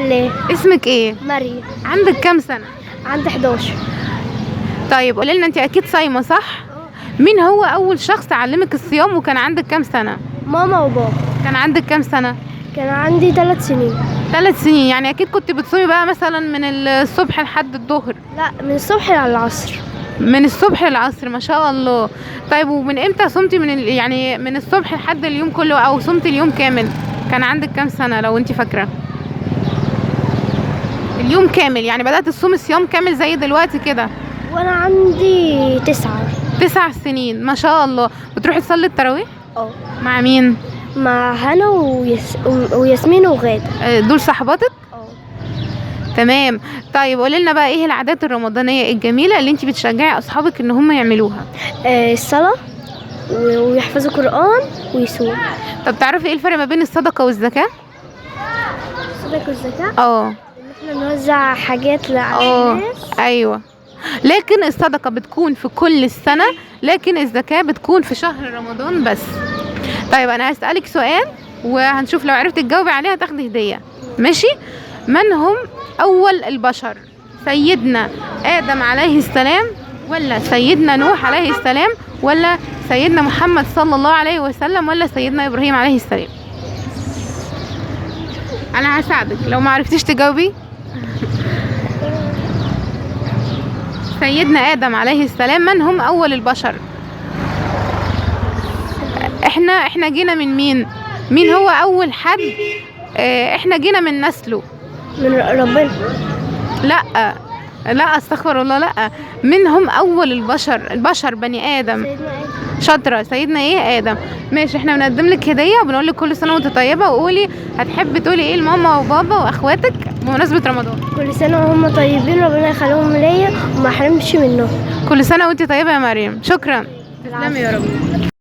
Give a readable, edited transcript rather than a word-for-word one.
لله. اسمك ايه؟ مريم. عندك كام سنة؟ عندي 11. طيب قولي لنا، انت اكيد صايمة صح؟ مين هو اول شخص علمك الصيام وكان عندك كام سنة؟ ماما وبابا. كان عندك كام سنة؟ كان عندي 3 سنين. 3 سنين، يعني اكيد كنت بتصومي بقى مثلا من الصبح لحد الظهر. لا، من الصبح للعصر. من الصبح للعصر، ما شاء الله. طيب ومن امتى صمتي يعني من الصبح لحد اليوم كله، او صمتي اليوم كامل؟ كان عندك كام سنة لو انت فاكرة؟ اليوم كامل، يعني بدأت تصومي صيام كامل زي دلوقتي كده؟ وانا عندي 9. 9 سنين، ما شاء الله. بتروحي تصلي التراويح؟ اه. مع مين؟ مع هنا وياسمين وغادة. دول صحباتك؟ اه. تمام. طيب قولي لنا بقى، ايه العادات الرمضانية الجميلة اللي انت بتشجعي اصحابك ان هم يعملوها؟ الصلاة ويحفظوا قرآن ويصوم. طب تعرفي ايه الفرق ما بين الصدقة والزكاة؟ الصدقة والزكاة. اه. ان احنا نوزع حاجات للناس. ايوه. لكن الصدقة بتكون في كل السنة، لكن الزكاة بتكون في شهر رمضان بس. طيب انا هسألك سؤال وهنشوف لو عرفت تجاوبي عليها تاخدي هدية، ماشي؟ من هم اول البشر؟ سيدنا ادم عليه السلام، ولا سيدنا نوح عليه السلام، ولا سيدنا محمد صلى الله عليه وسلم، ولا سيدنا ابراهيم عليه السلام؟ انا هساعدك لو ما عرفتيش تجاوبي. سيدنا آدم عليه السلام. من هم أول البشر؟ احنا جينا من مين؟ مين هو أول حد احنا جينا من نسله؟ من ربنا. لا لا، استغفر الله، لا. من هم أول البشر بني آدم؟ سيدنا آدم. شاطرة، سيدنا ايه؟ آدم. ماشي، احنا بنقدم لك هدية وبنقول لك كل سنة وانت طيبة، وقولي هتحبي تقولي ايه لماما وبابا واخواتك بمناسبة رمضان؟ كل سنة وهم طيبين، ربنا يخليهم ليا وما احرمش منهم. كل سنة وانت طيبة يا مريم. شكرا. تسلمي يا رب.